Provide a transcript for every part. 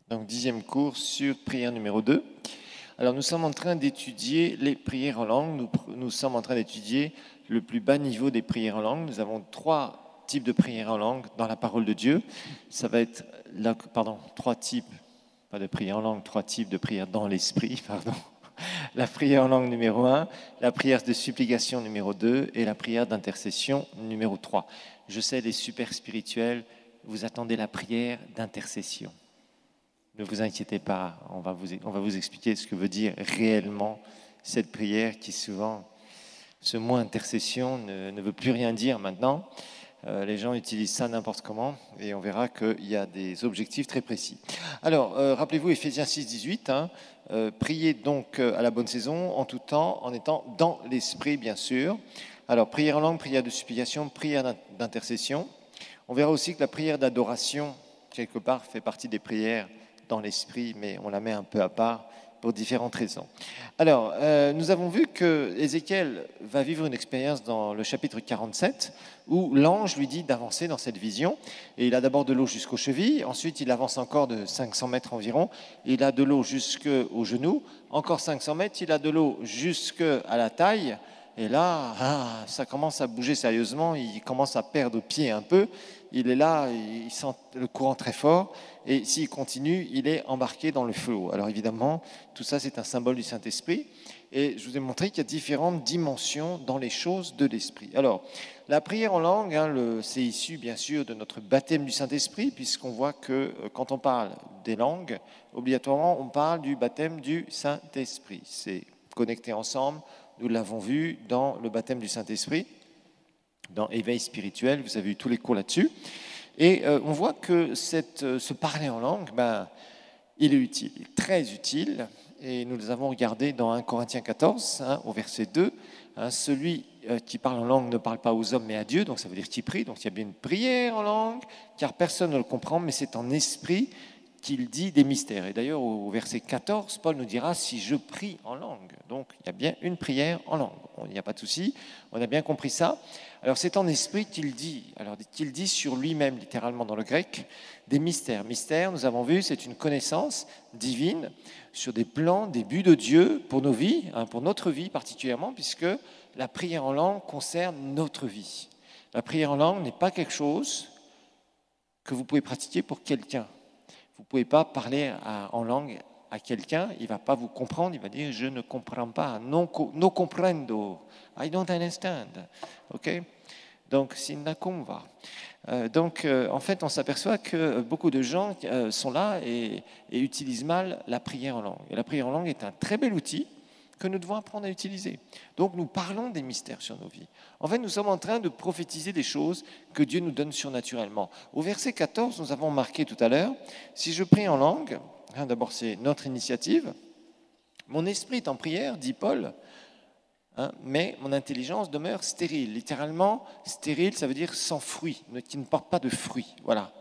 Donc 10e cours sur prière numéro 2. Alors nous sommes en train d'étudier les prières en langue. Nous sommes en train d'étudier le plus bas niveau des prières en langue. Nous avons 3 types de prières en langue dans la parole de Dieu. Ça va être, 3 types, pas de prières en langue, 3 types de prières dans l'esprit, pardon. La prière en langue numéro 1, la prière de supplication numéro 2 et la prière d'intercession numéro 3. Je sais, les super spirituels, vous attendez la prière d'intercession. Ne vous inquiétez pas, on va vous expliquer ce que veut dire réellement cette prière qui souvent, ce mot intercession ne veut plus rien dire maintenant. Les gens utilisent ça n'importe comment et on verra qu'il y a des objectifs très précis. Alors, rappelez-vous Éphésiens 6, 18, priez donc à la bonne saison, en tout temps, en étant dans l'esprit, bien sûr. Alors, prière en langue, prière de supplication, prière d'intercession. On verra aussi que la prière d'adoration, quelque part, fait partie des prières dans l'esprit, mais on la met un peu à part pour différentes raisons. Alors, nous avons vu que Ézéchiel va vivre une expérience dans le chapitre 47, où l'ange lui dit d'avancer dans cette vision. Et il a d'abord de l'eau jusqu'aux chevilles, ensuite il avance encore de 500 mètres environ, et il a de l'eau jusqu'aux genoux, encore 500 mètres, il a de l'eau jusqu'à la taille, et là, ça commence à bouger sérieusement, il commence à perdre pied un peu, il est là, il sent le courant très fort, et s'il continue, il est embarqué dans le flot. Alors évidemment, tout ça c'est un symbole du Saint-Esprit, et je vous ai montré qu'il y a différentes dimensions dans les choses de l'Esprit. Alors, la prière en langue, c'est issu bien sûr de notre baptême du Saint-Esprit, puisqu'on voit que quand on parle des langues, obligatoirement on parle du baptême du Saint-Esprit. C'est connecté ensemble. Nous l'avons vu dans le baptême du Saint-Esprit, dans Éveil spirituel, vous avez eu tous les cours là-dessus. Et on voit que ce parler en langue, il est utile, il est très utile. Et nous les avons regardés dans 1 Corinthiens 14, au verset 2. Celui qui parle en langue ne parle pas aux hommes mais à Dieu, donc ça veut dire qu'il prie. Donc il y a bien une prière en langue, car personne ne le comprend, mais c'est en esprit qu'il dit des mystères. Et d'ailleurs, au verset 14, Paul nous dira « si je prie en langue ». Donc, il y a bien une prière en langue. Il n'y a pas de souci, on a bien compris ça. Alors, c'est en esprit qu'il dit. Alors, qu'il dit sur lui-même, littéralement dans le grec, des mystères. Mystère, nous avons vu, c'est une connaissance divine sur des plans, des buts de Dieu pour nos vies, pour notre vie particulièrement, puisque la prière en langue concerne notre vie. La prière en langue n'est pas quelque chose que vous pouvez pratiquer pour quelqu'un. Vous ne pouvez pas parler en langue à quelqu'un, il ne va pas vous comprendre, il va dire « je ne comprends pas, no comprendo, I don't understand ». Okay? Donc, sin la conva. En fait, on s'aperçoit que beaucoup de gens sont là et utilisent mal la prière en langue. Et la prière en langue est un très bel outil que nous devons apprendre à utiliser. Donc, nous parlons des mystères sur nos vies. En fait, nous sommes en train de prophétiser des choses que Dieu nous donne surnaturellement. Au verset 14, nous avons marqué tout à l'heure, si je prie en langue, d'abord c'est notre initiative, mon esprit est en prière, dit Paul, mais mon intelligence demeure stérile. Littéralement, stérile, ça veut dire sans fruit, qui ne porte pas de fruits. Voilà,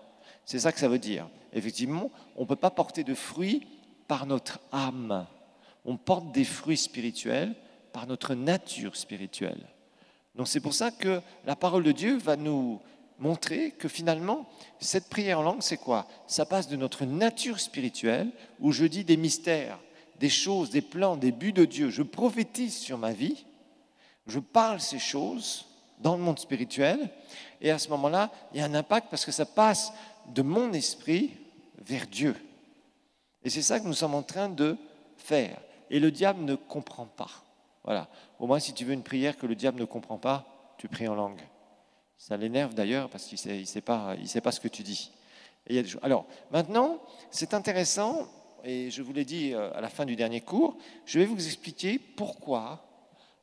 c'est ça que ça veut dire. Effectivement, on ne peut pas porter de fruits par notre âme. On porte des fruits spirituels par notre nature spirituelle. Donc c'est pour ça que la parole de Dieu va nous montrer que finalement, cette prière en langue, c'est quoi? Ça passe de notre nature spirituelle, où je dis des mystères, des choses, des plans, des buts de Dieu. Je prophétise sur ma vie, je parle ces choses dans le monde spirituel, et à ce moment-là, il y a un impact parce que ça passe de mon esprit vers Dieu. Et c'est ça que nous sommes en train de faire. Et le diable ne comprend pas. Voilà. Au moins, si tu veux une prière que le diable ne comprend pas, tu pries en langue. Ça l'énerve d'ailleurs parce qu'il ne sait pas ce que tu dis. Et il y a des choses. Alors, maintenant, c'est intéressant, et je vous l'ai dit à la fin du dernier cours, je vais vous expliquer pourquoi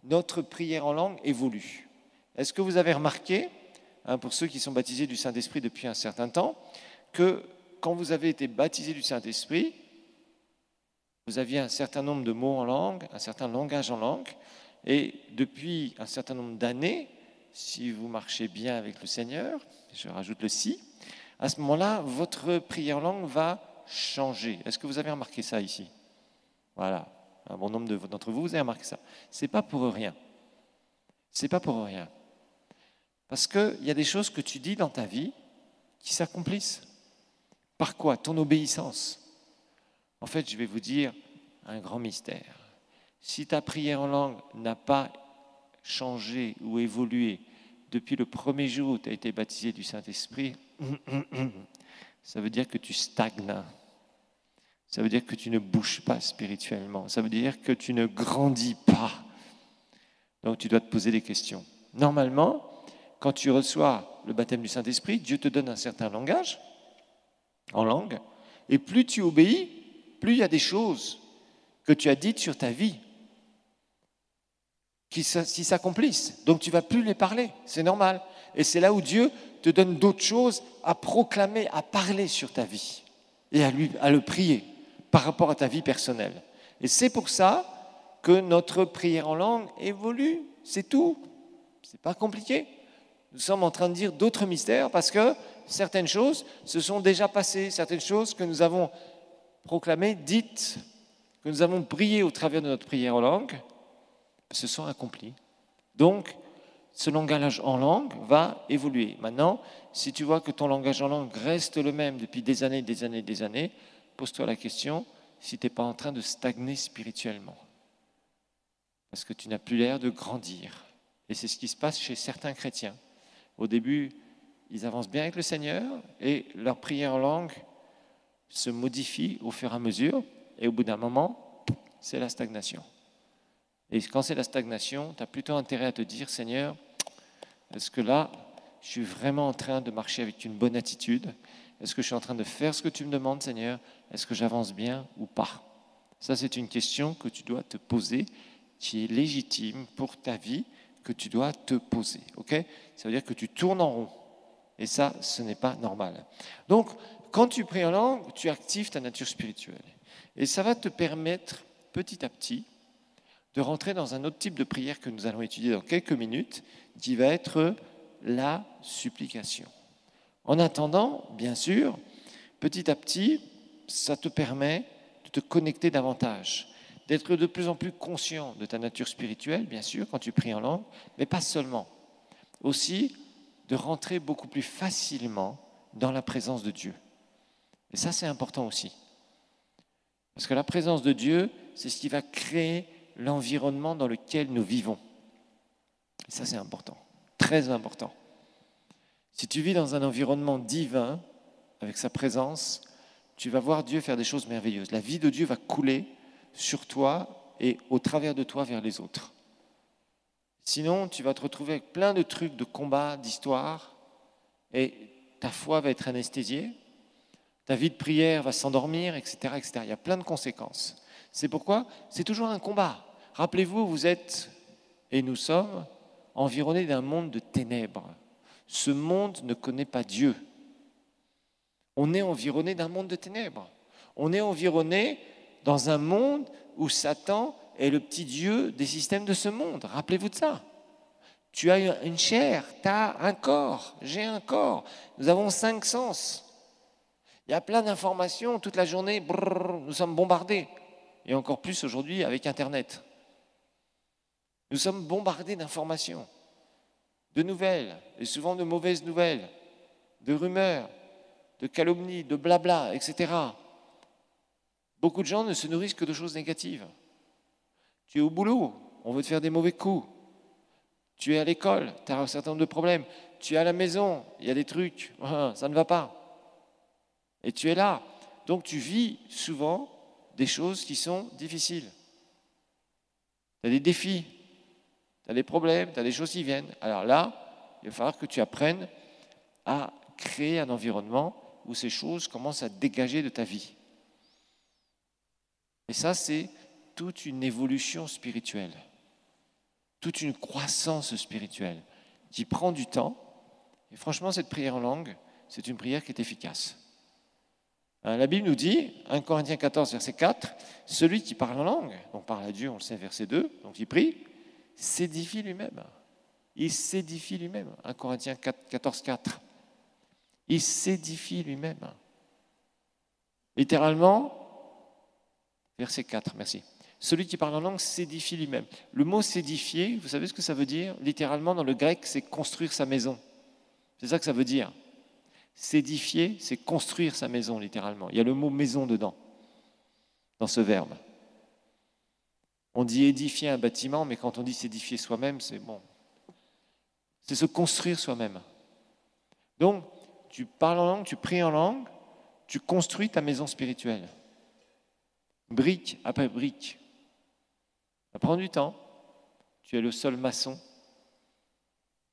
notre prière en langue évolue. Est-ce que vous avez remarqué, pour ceux qui sont baptisés du Saint-Esprit depuis un certain temps, que quand vous avez été baptisés du Saint-Esprit, vous aviez un certain nombre de mots en langue, un certain langage en langue, et depuis un certain nombre d'années, si vous marchez bien avec le Seigneur, je rajoute le si, à ce moment-là, votre prière en langue va changer. Est-ce que vous avez remarqué ça ici? Voilà, un bon nombre d'entre vous, vous avez remarqué ça. C'est pas pour rien. C'est pas pour rien. Parce qu'il y a des choses que tu dis dans ta vie qui s'accomplissent. Par quoi? Ton obéissance. En fait, je vais vous dire un grand mystère. Si ta prière en langue n'a pas changé ou évolué depuis le premier jour où tu as été baptisé du Saint-Esprit, ça veut dire que tu stagnes. Ça veut dire que tu ne bouges pas spirituellement. Ça veut dire que tu ne grandis pas. Donc tu dois te poser des questions. Normalement, quand tu reçois le baptême du Saint-Esprit, Dieu te donne un certain langage, en langue, et plus tu obéis, plus il y a des choses que tu as dites sur ta vie qui s'accomplissent. Donc tu ne vas plus les parler, c'est normal. Et c'est là où Dieu te donne d'autres choses à proclamer, à parler sur ta vie et à le prier par rapport à ta vie personnelle. Et c'est pour ça que notre prière en langue évolue, c'est tout. C'est pas compliqué. Nous sommes en train de dire d'autres mystères parce que certaines choses se sont déjà passées, certaines choses que nous avons proclamées, dites, que nous avons priées au travers de notre prière en langue, se sont accomplies. Donc, ce langage en langue va évoluer. Maintenant, si tu vois que ton langage en langue reste le même depuis des années, pose-toi la question si tu n'es pas en train de stagner spirituellement. Parce que tu n'as plus l'air de grandir. Et c'est ce qui se passe chez certains chrétiens. Au début, ils avancent bien avec le Seigneur et leur prière en langue se modifie au fur et à mesure. Et au bout d'un moment, c'est la stagnation. Et quand c'est la stagnation, tu as plutôt intérêt à te dire, Seigneur, est-ce que là, je suis vraiment en train de marcher avec une bonne attitude? Est-ce que je suis en train de faire ce que tu me demandes, Seigneur? Est-ce que j'avance bien ou pas? Ça, c'est une question que tu dois te poser, qui est légitime pour ta vie, que tu dois te poser. Okay? Ça veut dire que tu tournes en rond. Et ça, ce n'est pas normal. Donc, quand tu pries en langue, tu actives ta nature spirituelle. Et ça va te permettre, petit à petit, de rentrer dans un autre type de prière que nous allons étudier dans quelques minutes, qui va être la supplication. En attendant, bien sûr, petit à petit, ça te permet de te connecter davantage, d'être de plus en plus conscient de ta nature spirituelle, bien sûr, quand tu pries en langue, mais pas seulement. Aussi, de rentrer beaucoup plus facilement dans la présence de Dieu. Et ça, c'est important aussi. Parce que la présence de Dieu, c'est ce qui va créer l'environnement dans lequel nous vivons. Et ça, c'est important, très important. Si tu vis dans un environnement divin, avec sa présence, tu vas voir Dieu faire des choses merveilleuses. La vie de Dieu va couler sur toi et au travers de toi vers les autres. Sinon, tu vas te retrouver avec plein de trucs de combat, d'histoire, et ta foi va être anesthésiée, ta vie de prière va s'endormir, etc., etc. Il y a plein de conséquences. C'est pourquoi c'est toujours un combat. Rappelez-vous, vous êtes, et nous sommes, environnés d'un monde de ténèbres. Ce monde ne connaît pas Dieu. On est environné d'un monde de ténèbres. On est environné dans un monde où Satan est le petit Dieu des systèmes de ce monde. Rappelez-vous de ça. Tu as une chair, tu as un corps, j'ai un corps. Nous avons 5 sens. Il y a plein d'informations toute la journée. Nous sommes bombardés. Et encore plus aujourd'hui avec Internet. Nous sommes bombardés d'informations, de nouvelles, et souvent de mauvaises nouvelles, de rumeurs, de calomnies, de blabla, etc. Beaucoup de gens ne se nourrissent que de choses négatives. Tu es au boulot, on veut te faire des mauvais coups. Tu es à l'école, tu as un certain nombre de problèmes. Tu es à la maison, il y a des trucs, ça ne va pas. Et tu es là. Donc tu vis souvent des choses qui sont difficiles. Tu as des défis, tu as des problèmes, tu as des choses qui viennent. Alors là, il va falloir que tu apprennes à créer un environnement où ces choses commencent à dégager de ta vie. Et ça, c'est toute une évolution spirituelle, toute une croissance spirituelle qui prend du temps. Et franchement, cette prière en langue, c'est une prière qui est efficace. La Bible nous dit, 1 Corinthiens 14, verset 4, « Celui qui parle en langue, donc parle à Dieu, on le sait, verset 2, donc il prie, s'édifie lui-même. » Il s'édifie lui-même. 1 Corinthiens 14, 4. Il s'édifie lui-même. Littéralement, verset 4, merci. Celui qui parle en langue s'édifie lui-même. Le mot s'édifier, vous savez ce que ça veut dire? Littéralement, dans le grec, c'est construire sa maison. C'est ça que ça veut dire. S'édifier, c'est construire sa maison, littéralement. Il y a le mot maison dedans. dans ce verbe. On dit édifier un bâtiment, mais quand on dit s'édifier soi-même, c'est bon. C'est se construire soi-même. Donc, tu parles en langue, tu pries en langue, tu construis ta maison spirituelle. Brique après brique. Ça prend du temps. Tu es le seul maçon.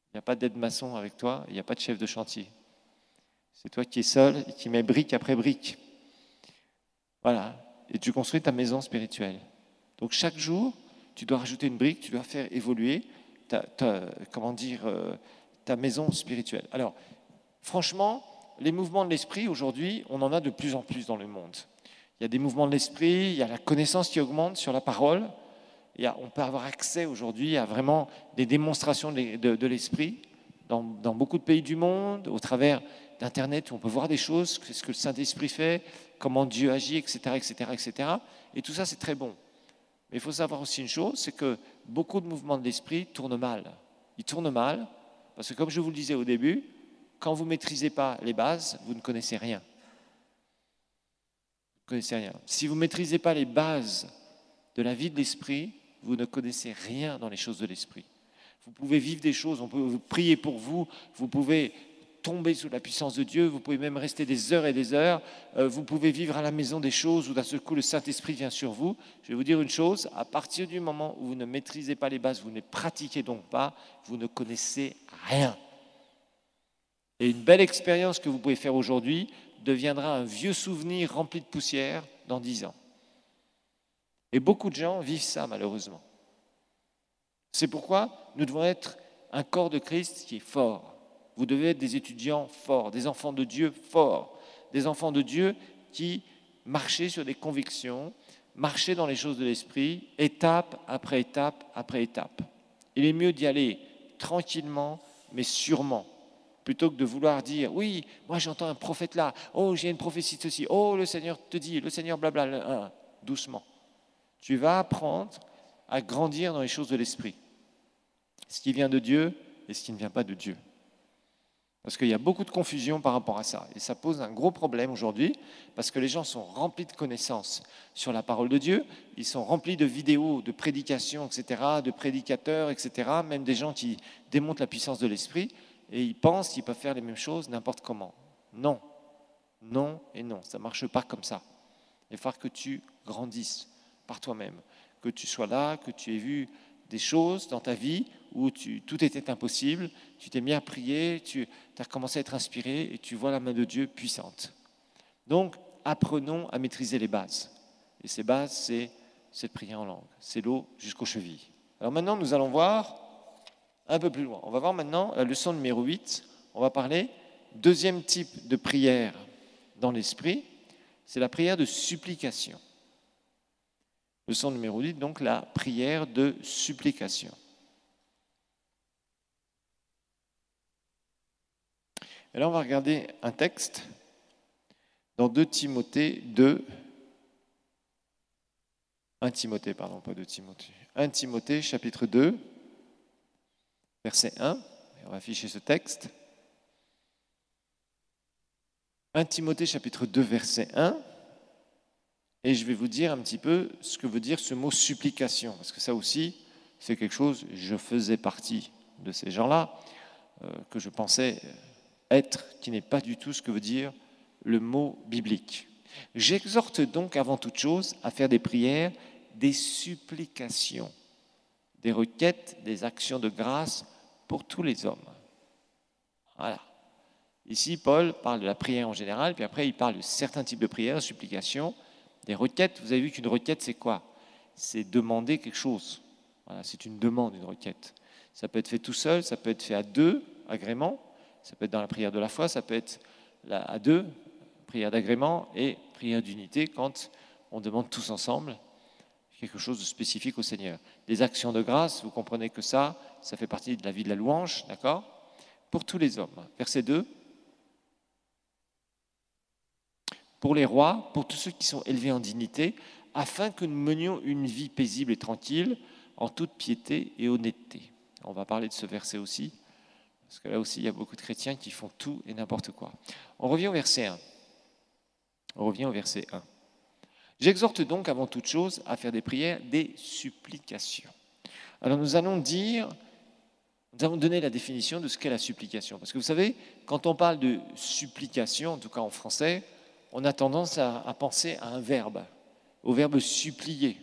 Il n'y a pas d'aide maçon avec toi, il n'y a pas de chef de chantier. C'est toi qui es seul et qui mets brique après brique. Voilà. Et tu construis ta maison spirituelle. Donc chaque jour, tu dois rajouter une brique, tu dois faire évoluer ta maison spirituelle. Alors, franchement, les mouvements de l'esprit, aujourd'hui, on en a de plus en plus dans le monde. Il y a des mouvements de l'esprit, il y a la connaissance qui augmente sur la parole. On peut avoir accès aujourd'hui à vraiment des démonstrations de l'esprit dans beaucoup de pays du monde, au travers d'Internet, où on peut voir des choses, ce que le Saint-Esprit fait, comment Dieu agit, etc., etc., etc. Et tout ça, c'est très bon. Mais il faut savoir aussi une chose, c'est que beaucoup de mouvements de l'esprit tournent mal. Ils tournent mal parce que, comme je vous le disais au début, quand vous ne maîtrisez pas les bases, vous ne connaissez rien. Vous ne connaissez rien. Si vous ne maîtrisez pas les bases de la vie de l'esprit, vous ne connaissez rien dans les choses de l'esprit. Vous pouvez vivre des choses, on peut vous prier pour vous, vous pouvez tomber sous la puissance de Dieu, vous pouvez même rester des heures et des heures, vous pouvez vivre à la maison des choses où d'un seul coup le Saint-Esprit vient sur vous. Je vais vous dire une chose, à partir du moment où vous ne maîtrisez pas les bases, vous ne les pratiquez donc pas, vous ne connaissez rien. Et une belle expérience que vous pouvez faire aujourd'hui deviendra un vieux souvenir rempli de poussière dans 10 ans. Et beaucoup de gens vivent ça, malheureusement. C'est pourquoi nous devons être un corps de Christ qui est fort. Vous devez être des étudiants forts, des enfants de Dieu forts, des enfants de Dieu qui marchaient sur des convictions, marchaient dans les choses de l'esprit, étape après étape après étape. Il est mieux d'y aller tranquillement, mais sûrement, plutôt que de vouloir dire, oui, moi j'entends un prophète là, oh j'ai une prophétie de ceci, oh le Seigneur te dit, le Seigneur blabla, doucement. Tu vas apprendre à grandir dans les choses de l'esprit. Ce qui vient de Dieu et ce qui ne vient pas de Dieu. Parce qu'il y a beaucoup de confusion par rapport à ça. Et ça pose un gros problème aujourd'hui, parce que les gens sont remplis de connaissances sur la parole de Dieu, ils sont remplis de vidéos, de prédications, etc., de prédicateurs, etc., même des gens qui démontrent la puissance de l'esprit, et ils pensent qu'ils peuvent faire les mêmes choses n'importe comment. Non, non et non, ça ne marche pas comme ça. Il va falloir que tu grandisses par toi-même, que tu sois là, que tu aies vu des choses dans ta vie où tout était impossible, tu t'es mis à prier, tu as commencé à être inspiré et tu vois la main de Dieu puissante. Donc, apprenons à maîtriser les bases. Et ces bases, c'est cette prière en langue, c'est l'eau jusqu'aux chevilles. Alors maintenant, nous allons voir un peu plus loin. On va voir maintenant la leçon numéro 8. On va parler deuxième type de prière dans l'esprit, c'est la prière de supplication. Leçon numéro 8, donc la prière de supplication. Et là, on va regarder un texte dans 2 Timothée 2. 1 Timothée, pardon, pas 2 Timothée. 1 Timothée, chapitre 2, verset 1. On va afficher ce texte. 1 Timothée, chapitre 2, verset 1. Et je vais vous dire un petit peu ce que veut dire ce mot supplication. Parce que ça aussi, c'est quelque chose, je faisais partie de ces gens-là, que je pensais être, qui n'est pas du tout ce que veut dire le mot biblique. J'exhorte donc avant toute chose à faire des prières, des supplications, des requêtes, des actions de grâce pour tous les hommes. Voilà. Ici, Paul parle de la prière en général, puis après, il parle de certains types de prières, de supplications, des requêtes. Vous avez vu qu'une requête, c'est quoi? C'est demander quelque chose. Voilà, c'est une demande, une requête. Ça peut être fait tout seul, ça peut être fait à 2, agrément. Ça peut être dans la prière de la foi, ça peut être à 2, prière d'agrément, et prière d'unité quand on demande tous ensemble quelque chose de spécifique au Seigneur. Des actions de grâce, vous comprenez que ça fait partie de la vie de la louange, d'accord? Pour tous les hommes. Verset 2. Pour les rois, pour tous ceux qui sont élevés en dignité, afin que nous menions une vie paisible et tranquille, en toute piété et honnêteté. On va parler de ce verset aussi, parce que là aussi, il y a beaucoup de chrétiens qui font tout et n'importe quoi. On revient au verset 1. J'exhorte donc avant toute chose à faire des prières, des supplications. Alors nous allons donner la définition de ce qu'est la supplication. Parce que vous savez, quand on parle de supplication, en tout cas en français, on a tendance à penser à un verbe, au verbe supplier.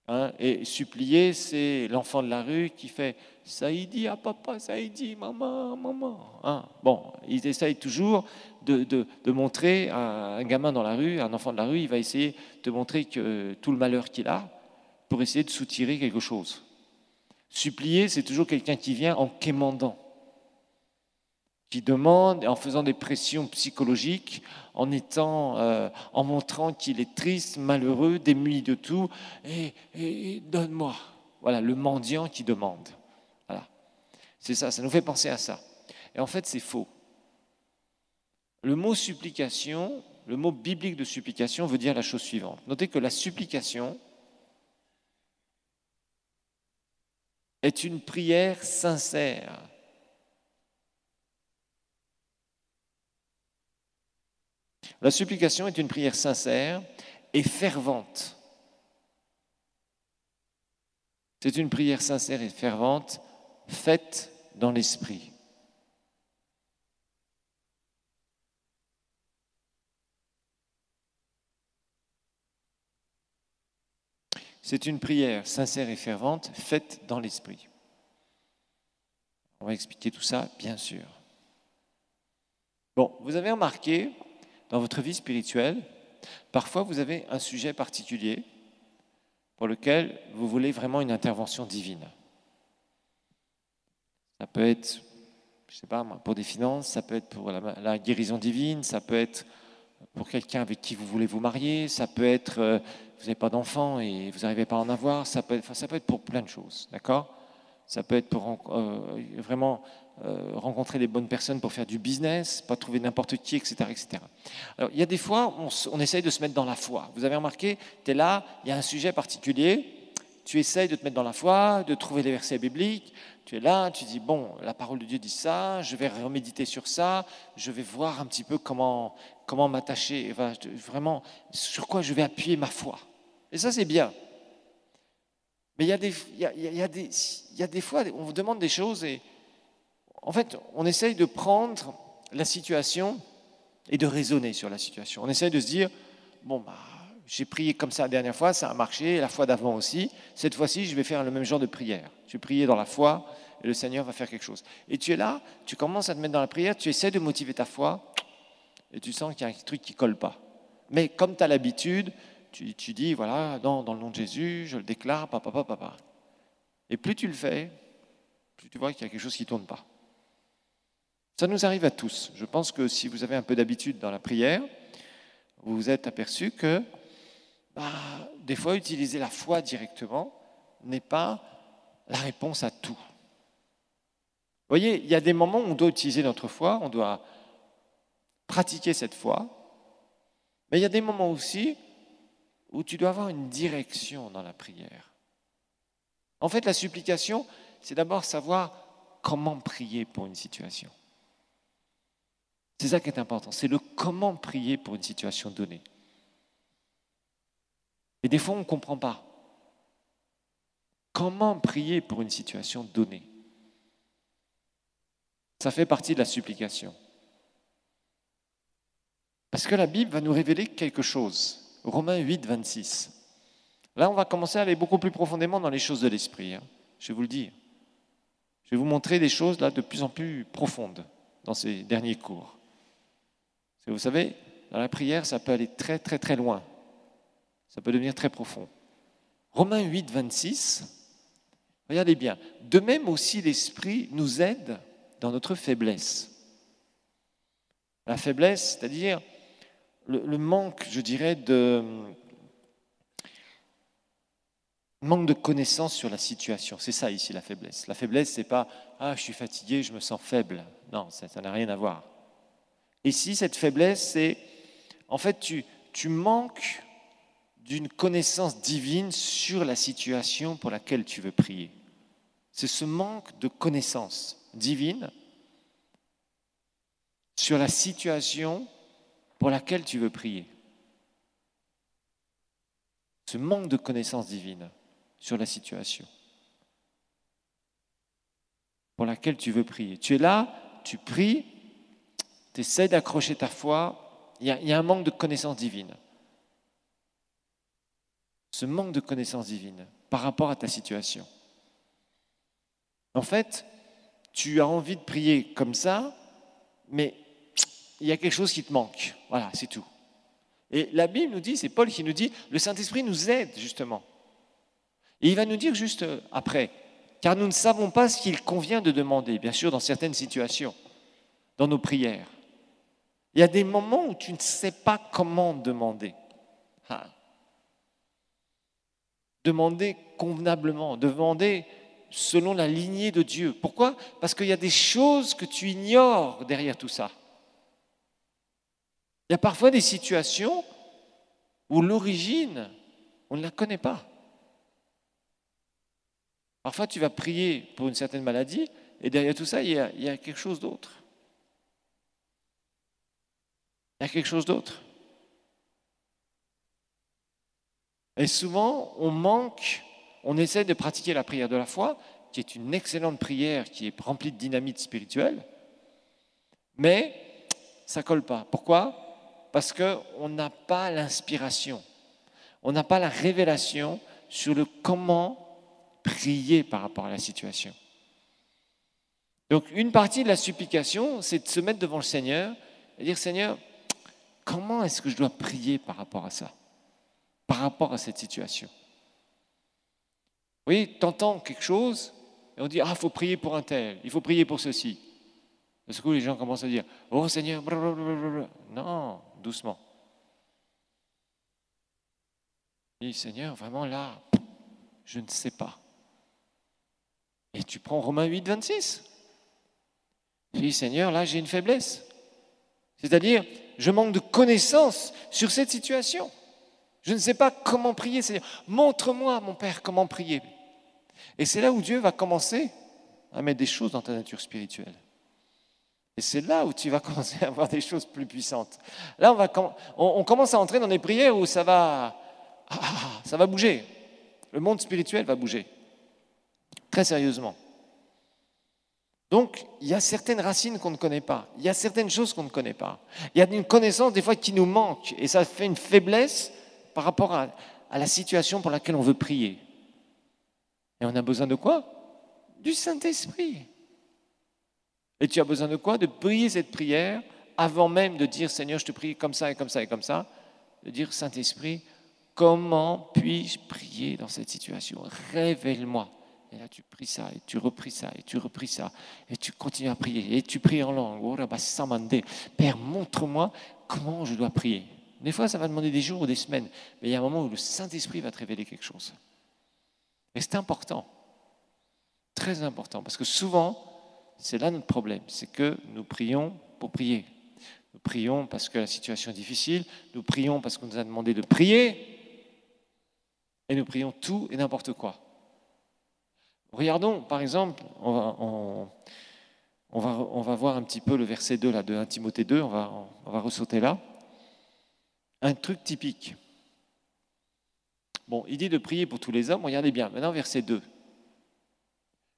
Hein, et supplier, c'est l'enfant de la rue qui fait « Saïdi à papa, Saïdi, maman, maman hein. ». Bon, il essaye toujours de montrer à un gamin dans la rue, un enfant de la rue, il va essayer de montrer que tout le malheur qu'il a pour essayer de soutirer quelque chose. Supplier, c'est toujours quelqu'un qui vient en quémandant, qui demande, en faisant des pressions psychologiques, en montrant qu'il est triste, malheureux, démuni de tout, et donne-moi. Voilà, le mendiant qui demande. Voilà. C'est ça nous fait penser à ça. Et en fait, c'est faux. Le mot supplication, le mot biblique de supplication veut dire la chose suivante. Notez que la supplication est une prière sincère. La supplication est une prière sincère et fervente. C'est une prière sincère et fervente faite dans l'esprit. C'est une prière sincère et fervente faite dans l'esprit. On va expliquer tout ça, bien sûr. Bon, vous avez remarqué, dans votre vie spirituelle, parfois vous avez un sujet particulier pour lequel vous voulez vraiment une intervention divine. Ça peut être, je ne sais pas, pour des finances, ça peut être pour la guérison divine, ça peut être pour quelqu'un avec qui vous voulez vous marier, ça peut être, vous n'avez pas d'enfant et vous n'arrivez pas à en avoir, ça peut être pour plein de choses, d'accord ? Ça peut être pour vraiment rencontrer les bonnes personnes pour faire du business, pas trouver n'importe qui, etc., etc. Alors, il y a des fois, on essaye de se mettre dans la foi. Vous avez remarqué, tu es là, il y a un sujet particulier, tu essayes de te mettre dans la foi, de trouver les versets bibliques, tu es là, tu dis, bon, la parole de Dieu dit ça, je vais reméditer sur ça, je vais voir un petit peu comment m'attacher, vraiment, sur quoi je vais appuyer ma foi. Et ça, c'est bien. Mais il y a des fois, on vous demande des choses et en fait, on essaye de prendre la situation et de raisonner sur la situation. On essaye de se dire, bon, j'ai prié comme ça la dernière fois, ça a marché, la fois d'avant aussi. Cette fois-ci, je vais faire le même genre de prière. Je vais prier dans la foi et le Seigneur va faire quelque chose. Et tu es là, tu commences à te mettre dans la prière, tu essaies de motiver ta foi et tu sens qu'il y a un truc qui ne colle pas. Mais comme tu as l'habitude, tu dis, voilà, dans le nom de Jésus, je le déclare, papa. Et plus tu le fais, plus tu vois qu'il y a quelque chose qui ne tourne pas. Ça nous arrive à tous. Je pense que si vous avez un peu d'habitude dans la prière, vous vous êtes aperçu que des fois, utiliser la foi directement n'est pas la réponse à tout. Vous voyez, il y a des moments où on doit utiliser notre foi, on doit pratiquer cette foi, mais il y a des moments aussi où tu dois avoir une direction dans la prière. En fait, la supplication, c'est d'abord savoir comment prier pour une situation. C'est ça qui est important, c'est le comment prier pour une situation donnée. Et des fois, on ne comprend pas. Comment prier pour une situation donnée? Ça fait partie de la supplication. Parce que la Bible va nous révéler quelque chose. Romains 8, 26. Là, on va commencer à aller beaucoup plus profondément dans les choses de l'esprit. Je vais vous le dire. Je vais vous montrer des choses là de plus en plus profondes dans ces derniers cours. Parce que vous savez, dans la prière, ça peut aller très, très, très loin. Ça peut devenir très profond. Romains 8, 26, regardez bien. De même aussi, l'Esprit nous aide dans notre faiblesse. La faiblesse, c'est-à-dire le manque, je dirais, manque de connaissance sur la situation. C'est ça ici la faiblesse. La faiblesse, c'est pas « Ah, je suis fatigué, je me sens faible ». Non, ça n'a rien à voir. Ici, cette faiblesse, c'est en fait, tu manques d'une connaissance divine sur la situation pour laquelle tu veux prier. C'est ce manque de connaissance divine sur la situation pour laquelle tu veux prier. ce manque de connaissance divine sur la situation pour laquelle tu veux prier. Tu es là, tu pries, tu essaies d'accrocher ta foi, il y a un manque de connaissance divine. Ce manque de connaissance divine par rapport à ta situation. En fait, tu as envie de prier comme ça, mais il y a quelque chose qui te manque. Voilà, c'est tout. Et la Bible nous dit, c'est Paul qui nous dit, le Saint-Esprit nous aide justement. Et il va nous dire juste après, car nous ne savons pas ce qu'il convient de demander, bien sûr dans certaines situations, dans nos prières. Il y a des moments où tu ne sais pas comment demander. Demander convenablement, demander selon la lignée de Dieu. Pourquoi ? Parce qu'il y a des choses que tu ignores derrière tout ça. Il y a parfois des situations où l'origine, on ne la connaît pas. Parfois, tu vas prier pour une certaine maladie et derrière tout ça, il y a quelque chose d'autre. Il y a quelque chose d'autre. Et souvent, on essaie de pratiquer la prière de la foi, qui est une excellente prière, qui est remplie de dynamite spirituelle, mais ça ne colle pas. Pourquoi ? Parce qu'on n'a pas l'inspiration, on n'a pas la révélation sur le comment prier par rapport à la situation. Donc, une partie de la supplication, c'est de se mettre devant le Seigneur et dire, Seigneur, comment est-ce que je dois prier par rapport à ça ? Par rapport à cette situation. Vous voyez, tu entends quelque chose et on dit, il faut prier pour un tel, il faut prier pour ceci. Parce que les gens commencent à dire, oh Seigneur, blablabla. Non, doucement. Et Seigneur, vraiment là, je ne sais pas. Et tu prends Romains 8, 26. Tu dis, Seigneur, là j'ai une faiblesse. C'est-à-dire, je manque de connaissances sur cette situation. Je ne sais pas comment prier, Seigneur. Montre-moi, mon Père, comment prier. Et c'est là où Dieu va commencer à mettre des choses dans ta nature spirituelle. Et c'est là où tu vas commencer à avoir des choses plus puissantes. Là, on commence à entrer dans des prières où ça va bouger. Le monde spirituel va bouger. Très sérieusement. Donc, il y a certaines racines qu'on ne connaît pas. Il y a certaines choses qu'on ne connaît pas. Il y a une connaissance des fois qui nous manque. Et ça fait une faiblesse par rapport à la situation pour laquelle on veut prier. Et on a besoin de quoi ? Du Saint-Esprit. Et tu as besoin de quoi ? De prier cette prière avant même de dire « Seigneur, je te prie comme ça et comme ça et comme ça ». De dire « Saint-Esprit, comment puis-je prier dans cette situation ? Révèle-moi ». Et là, tu pries ça, et tu repris ça, et tu repris ça, et tu continues à prier, et tu pries en langue. Père, montre-moi comment je dois prier. Des fois, ça va demander des jours ou des semaines, mais il y a un moment où le Saint-Esprit va te révéler quelque chose. Et c'est important, très important, parce que souvent, c'est là notre problème, c'est que nous prions pour prier. Nous prions parce que la situation est difficile, nous prions parce qu'on nous a demandé de prier, et nous prions tout et n'importe quoi. Regardons, par exemple, on va voir un petit peu le verset 2 là, de 1 Timothée 2, on va ressauter là. Un truc typique. Bon, il dit de prier pour tous les hommes, regardez bien, maintenant verset 2.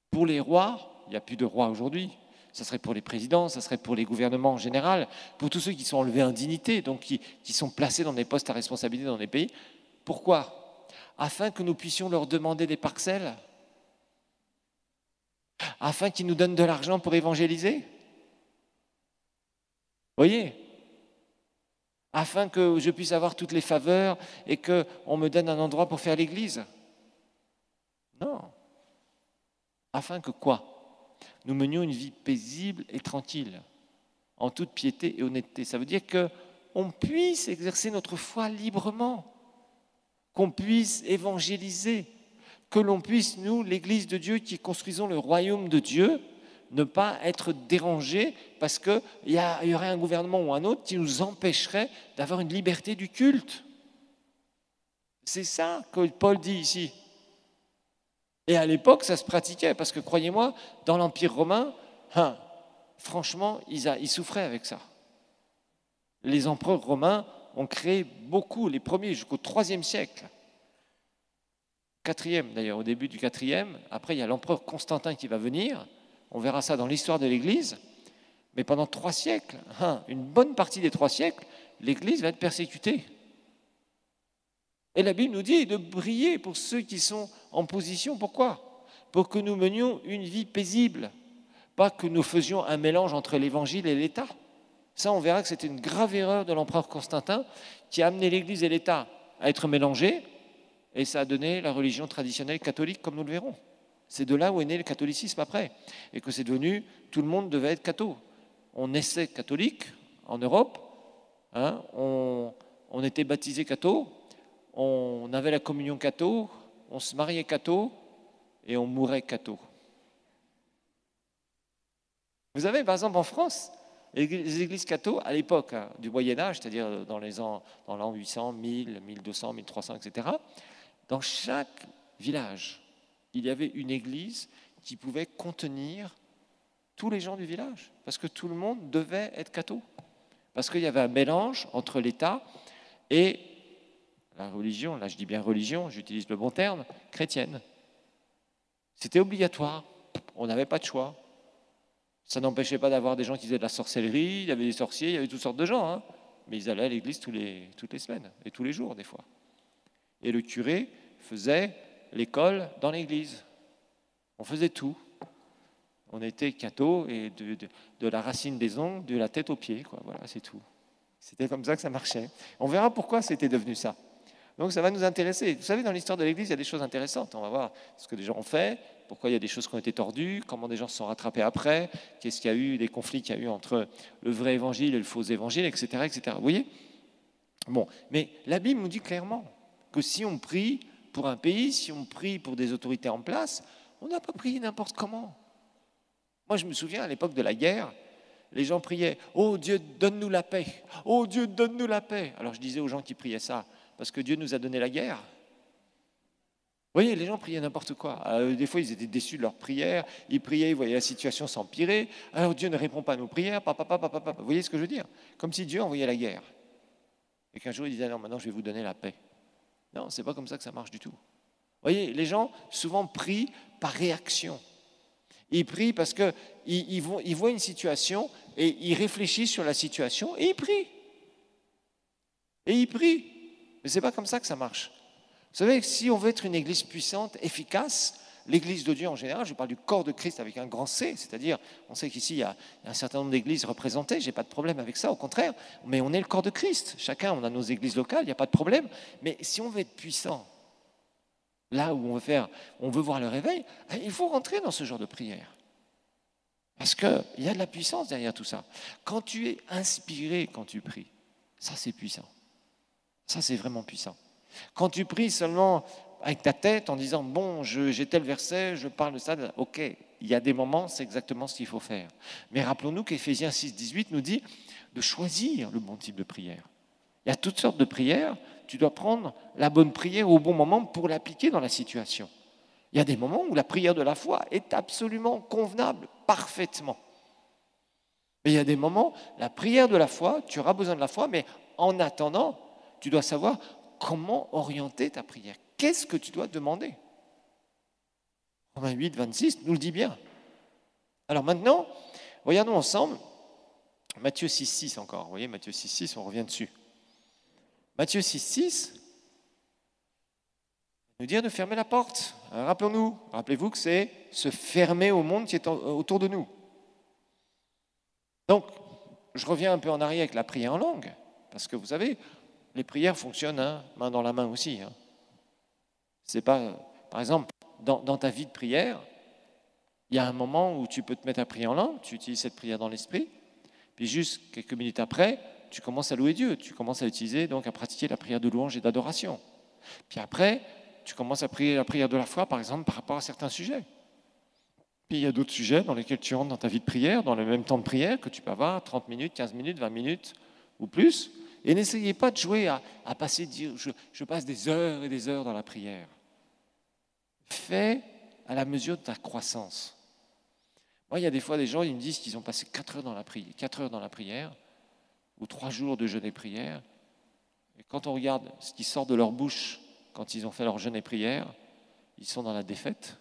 Pour les rois, il n'y a plus de rois aujourd'hui, ça serait pour les présidents, ça serait pour les gouvernements en général, pour tous ceux qui sont enlevés en dignité, donc qui sont placés dans des postes à responsabilité dans des pays. Pourquoi ? Afin que nous puissions leur demander des parcelles ? Afin qu'ils nous donnent de l'argent pour évangéliser ? Vous voyez ? Afin que je puisse avoir toutes les faveurs et qu'on me donne un endroit pour faire l'église ? Non. Afin que quoi ? Nous menions une vie paisible et tranquille, en toute piété et honnêteté. Ça veut dire qu'on puisse exercer notre foi librement, qu'on puisse évangéliser, que l'on puisse, nous, l'Église de Dieu qui construisons le royaume de Dieu, ne pas être dérangés parce qu'il y aurait un gouvernement ou un autre qui nous empêcherait d'avoir une liberté du culte. C'est ça que Paul dit ici. Et à l'époque, ça se pratiquait parce que, croyez-moi, dans l'Empire romain, franchement, ils souffraient avec ça. Les empereurs romains ont créé beaucoup, les premiers jusqu'au IIIe siècle, quatrième d'ailleurs, au début du quatrième. Après, il y a l'empereur Constantin qui va venir. On verra ça dans l'histoire de l'Église. Mais pendant 3 siècles, une bonne partie des 3 siècles, l'Église va être persécutée. Et la Bible nous dit de prier pour ceux qui sont en position. Pourquoi? Pour que nous menions une vie paisible. Pas que nous faisions un mélange entre l'Évangile et l'État. Ça, on verra que c'était une grave erreur de l'empereur Constantin qui a amené l'Église et l'État à être mélangés. Et ça a donné la religion traditionnelle catholique, comme nous le verrons. C'est de là où est né le catholicisme après. Et que c'est devenu, tout le monde devait être catho. On naissait catholique en Europe, on était baptisé catho, on avait la communion catho, on se mariait catho et on mourait catho. Vous avez par exemple en France, les églises catho à l'époque du Moyen-Âge, c'est-à-dire dans l'an 800, 1000, 1200, 1300, etc., dans chaque village, il y avait une église qui pouvait contenir tous les gens du village, parce que tout le monde devait être catho, parce qu'il y avait un mélange entre l'État et la religion, là je dis bien religion, j'utilise le bon terme, chrétienne. C'était obligatoire, on n'avait pas de choix. Ça n'empêchait pas d'avoir des gens qui faisaient de la sorcellerie, il y avait des sorciers, il y avait toutes sortes de gens, mais ils allaient à l'église toutes les semaines, et tous les jours des fois. Et le curé faisait l'école dans l'église. On faisait tout. On était catho et de la racine des ongles, de la tête aux pieds, quoi. Voilà, c'est tout. C'était comme ça que ça marchait. On verra pourquoi c'était devenu ça. Donc ça va nous intéresser. Vous savez, dans l'histoire de l'Église, il y a des choses intéressantes. On va voir ce que des gens ont fait, pourquoi il y a des choses qui ont été tordues, comment des gens se sont rattrapés après, qu'est-ce qu'il y a eu, des conflits qu'il y a eu entre le vrai évangile et le faux évangile, etc., etc. Vous voyez? Bon, mais la Bible nous dit clairement que si on prie pour un pays, si on prie pour des autorités en place, on n'a pas prié n'importe comment. Moi, je me souviens, à l'époque de la guerre, les gens priaient « Oh Dieu, donne-nous la paix ! Oh Dieu, donne-nous la paix !» Alors je disais aux gens qui priaient ça, parce que Dieu nous a donné la guerre. Vous voyez, les gens priaient n'importe quoi. Des fois, ils étaient déçus de leur prière. Ils priaient, ils voyaient la situation s'empirer. Alors Dieu ne répond pas à nos prières. Vous voyez ce que je veux dire? Comme si Dieu envoyait la guerre. Et qu'un jour, il disait « Non, maintenant, je vais vous donner la paix. » Non, c'est pas comme ça que ça marche du tout. Vous voyez, les gens souvent prient par réaction. Ils prient parce qu'ils voient une situation et ils réfléchissent sur la situation et ils prient. Et ils prient. Mais ce n'est pas comme ça que ça marche. Vous savez, si on veut être une église puissante, efficace, l'église de Dieu en général, je parle du corps de Christ avec un grand C, c'est-à-dire, on sait qu'ici, il y a un certain nombre d'églises représentées, je n'ai pas de problème avec ça, au contraire, mais on est le corps de Christ. Chacun, on a nos églises locales, il n'y a pas de problème. Mais si on veut être puissant, là où on veut voir le réveil, il faut rentrer dans ce genre de prière. Parce qu'il y a de la puissance derrière tout ça. Quand tu es inspiré, quand tu pries, ça c'est puissant. Ça c'est vraiment puissant. Quand tu pries seulement avec ta tête en disant « Bon, j'ai tel verset, je parle de ça », ok, il y a des moments, c'est exactement ce qu'il faut faire. Mais rappelons-nous qu'Éphésiens 6, 18 nous dit de choisir le bon type de prière. Il y a toutes sortes de prières. Tu dois prendre la bonne prière au bon moment pour l'appliquer dans la situation. Il y a des moments où la prière de la foi est absolument convenable, parfaitement. Mais il y a des moments, la prière de la foi, tu auras besoin de la foi, mais en attendant, tu dois savoir comment orienter ta prière. Qu'est-ce que tu dois demander? Romains 8, 26 nous le dit bien. Alors maintenant, regardons ensemble Matthieu 6, 6 encore. Vous voyez, Matthieu 6, 6, on revient dessus. Matthieu 6, 6 nous dit de fermer la porte. Alors, rappelez-vous que c'est se fermer au monde qui est autour de nous. Donc, je reviens un peu en arrière avec la prière en langue, parce que vous savez, les prières fonctionnent main dans la main aussi. C'est pas, par exemple, dans ta vie de prière, il y a un moment où tu peux te mettre à prier en langue, tu utilises cette prière dans l'esprit, puis juste quelques minutes après, tu commences à louer Dieu, tu commences à utiliser, donc à pratiquer la prière de louange et d'adoration. Puis après, tu commences à prier la prière de la foi, par exemple, par rapport à certains sujets. Puis il y a d'autres sujets dans lesquels tu rentres dans ta vie de prière, dans le même temps de prière, que tu peux avoir 30 minutes, 15 minutes, 20 minutes ou plus. Et n'essayez pas de jouer à passer, dire je passe des heures et des heures dans la prière. Fais à la mesure de ta croissance. Moi, il y a des fois des gens, ils me disent qu'ils ont passé 4 heures dans la prière, ou 3 jours de jeûne et prière. Et quand on regarde ce qui sort de leur bouche quand ils ont fait leur jeûne et prière, ils sont dans la défaite.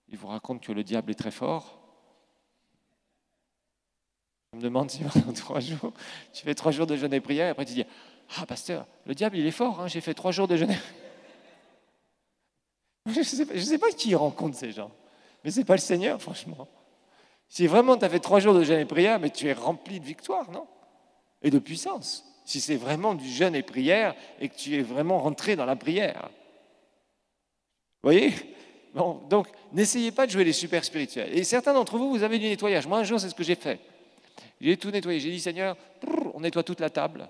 Ils vous racontent que le diable est très fort. Je me demande si pendant 3 jours, tu fais 3 jours de jeûne et prière, et après tu dis, ah pasteur, le diable il est fort, hein, j'ai fait 3 jours de jeûne. Je ne sais pas qui rencontre ces gens, mais ce n'est pas le Seigneur, franchement. Si vraiment tu as fait 3 jours de jeûne et prière, mais tu es rempli de victoire, non? Et de puissance. Si c'est vraiment du jeûne et prière et que tu es vraiment rentré dans la prière. Vous voyez? Bon, donc, n'essayez pas de jouer les super spirituels. Et certains d'entre vous, vous avez du nettoyage. Moi, un jour, c'est ce que j'ai fait. J'ai tout nettoyé. J'ai dit, Seigneur, on nettoie toute la table.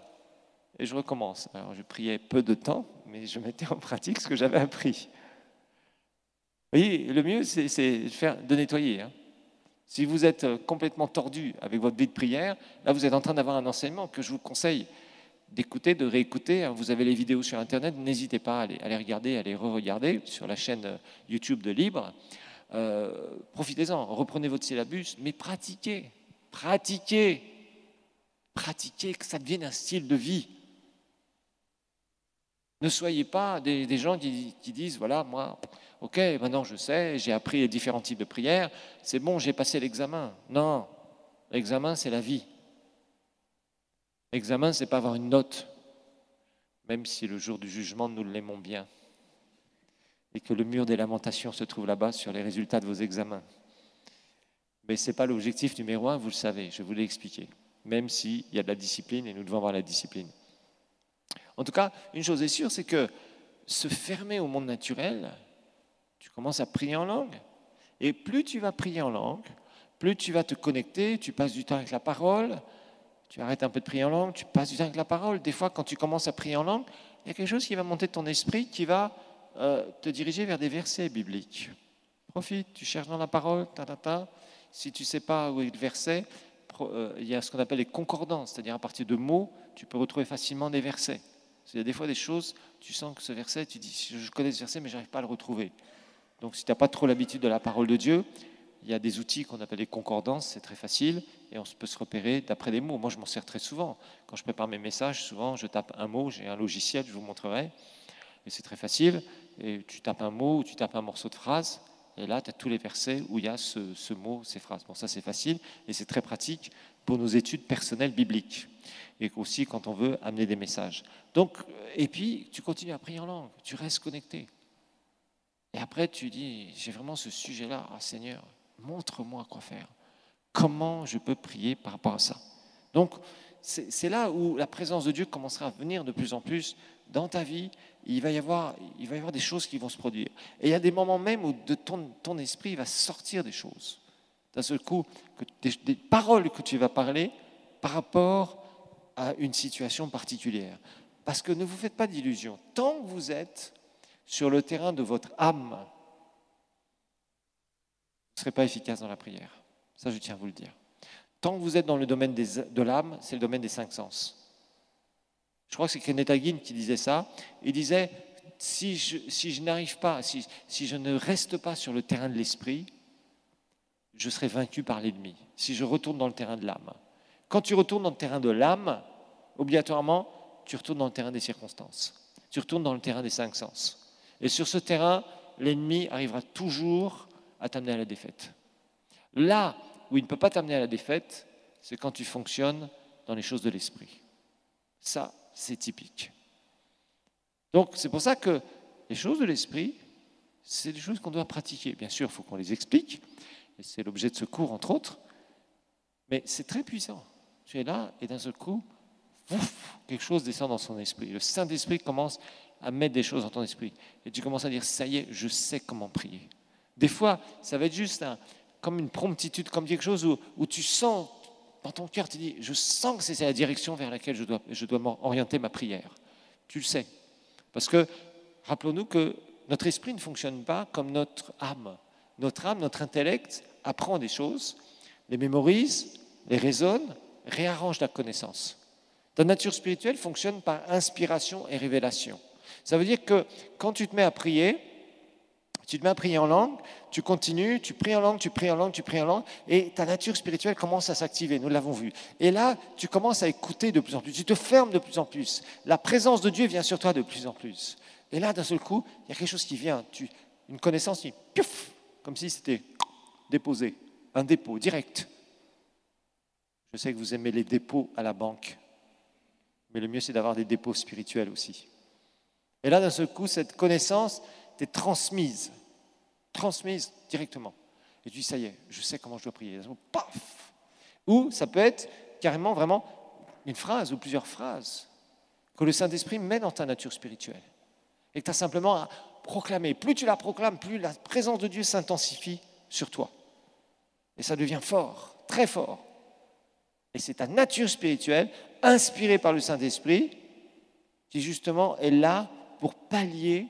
Et je recommence. Alors, je priais peu de temps, mais je mettais en pratique ce que j'avais appris. Vous voyez, le mieux, c'est de nettoyer. Hein. Si vous êtes complètement tordu avec votre vie de prière, là, vous êtes en train d'avoir un enseignement que je vous conseille d'écouter, de réécouter. Vous avez les vidéos sur Internet, n'hésitez pas à les regarder, à les re-regarder sur la chaîne YouTube de Libre. Profitez-en, reprenez votre syllabus, mais pratiquez, que ça devienne un style de vie. Ne soyez pas des gens qui disent, voilà, moi, ok, maintenant je sais, j'ai appris les différents types de prières, c'est bon, j'ai passé l'examen. Non, l'examen, c'est la vie. L'examen, c'est pas avoir une note, même si le jour du jugement, nous l'aimons bien. Et que le mur des lamentations se trouve là-bas sur les résultats de vos examens. Mais ce n'est pas l'objectif numéro 1, vous le savez, je vous l'ai expliqué. Même s'il y a de la discipline, et nous devons avoir la discipline. En tout cas, une chose est sûre, c'est que se fermer au monde naturel, tu commences à prier en langue. Et plus tu vas prier en langue, plus tu vas te connecter, tu passes du temps avec la parole, tu arrêtes un peu de prier en langue, tu passes du temps avec la parole. Des fois, quand tu commences à prier en langue, il y a quelque chose qui va monter de ton esprit, qui va te diriger vers des versets bibliques. Profite, tu cherches dans la parole, Si tu ne sais pas où est le verset, il y a ce qu'on appelle les concordances, c'est-à-dire à partir de mots, tu peux retrouver facilement des versets. Il y a des fois des choses, tu sens que ce verset, tu dis, je connais ce verset, mais je n'arrive pas à le retrouver. Donc si tu n'as pas trop l'habitude de la parole de Dieu, il y a des outils qu'on appelle les concordances, c'est très facile, et on peut se repérer d'après des mots. Moi, je m'en sers très souvent. Quand je prépare mes messages, souvent, je tape un mot, j'ai un logiciel, je vous montrerai, et c'est très facile. Et tu tapes un mot ou tu tapes un morceau de phrase, et là, tu as tous les versets où il y a ce mot, ces phrases. Bon, ça, c'est facile, et c'est très pratique pour nos études personnelles bibliques, et aussi quand on veut amener des messages. Donc, et puis, tu continues à prier en langue, tu restes connecté. Et après, tu dis, j'ai vraiment ce sujet-là, ah, Seigneur, montre-moi quoi faire. Comment je peux prier par rapport à ça? Donc, c'est là où la présence de Dieu commencera à venir de plus en plus dans ta vie. Il va y avoir des choses qui vont se produire. Et il y a des moments même où de ton esprit va sortir des choses. D'un seul coup, des paroles que tu vas parler par rapport à une situation particulière. Parce que ne vous faites pas d'illusions. Tant que vous êtes sur le terrain de votre âme, vous ne serez pas efficace dans la prière. Ça, je tiens à vous le dire. Tant que vous êtes dans le domaine de l'âme, c'est le domaine des 5 sens. Je crois que c'est Kenneth Hagin qui disait ça. Il disait, si je n'arrive pas, si je ne reste pas sur le terrain de l'esprit, je serai vaincu par l'ennemi. Si je retourne dans le terrain de l'âme. Quand tu retournes dans le terrain de l'âme, obligatoirement, tu retournes dans le terrain des circonstances. Tu retournes dans le terrain des 5 sens. Et sur ce terrain, l'ennemi arrivera toujours à t'amener à la défaite. Là où il ne peut pas t'amener à la défaite, c'est quand tu fonctionnes dans les choses de l'esprit. Ça, c'est typique. Donc, c'est pour ça que les choses de l'esprit, c'est des choses qu'on doit pratiquer. Bien sûr, il faut qu'on les explique, et c'est l'objet de ce cours, entre autres, mais c'est très puissant. Tu es là, et d'un seul coup, quelque chose descend dans son esprit. Le Saint-Esprit commence à mettre des choses dans ton esprit. Et tu commences à dire, ça y est, je sais comment prier. Des fois, ça va être juste comme une promptitude, comme quelque chose où tu sens, dans ton cœur, tu dis, je sens que c'est la direction vers laquelle je dois m'orienter ma prière. Tu le sais. Parce que, rappelons-nous que notre esprit ne fonctionne pas comme notre âme. Notre âme, notre intellect apprend des choses, les mémorise, les raisonne, réarrange la connaissance. Ta nature spirituelle fonctionne par inspiration et révélation. Ça veut dire que quand tu te mets à prier, tu te mets à prier en langue, tu continues, tu pries en langue, tu pries en langue, tu pries en langue, et ta nature spirituelle commence à s'activer, nous l'avons vu. Et là, tu commences à écouter de plus en plus, tu te fermes de plus en plus. La présence de Dieu vient sur toi de plus en plus. Et là, d'un seul coup, il y a quelque chose qui vient, une connaissance qui, piouf, comme si c'était déposé, un dépôt direct. Je sais que vous aimez les dépôts à la banque, mais le mieux c'est d'avoir des dépôts spirituels aussi. Et là, d'un seul coup, cette connaissance t'est transmise directement. Et tu dis, ça y est, je sais comment je dois prier. Paf! Ou ça peut être carrément, vraiment, une phrase ou plusieurs phrases que le Saint-Esprit met dans ta nature spirituelle. Et que tu as simplement à proclamer. Plus tu la proclames, plus la présence de Dieu s'intensifie sur toi. Et ça devient fort, très fort. Et c'est ta nature spirituelle, inspirée par le Saint-Esprit, qui justement est là pour pallier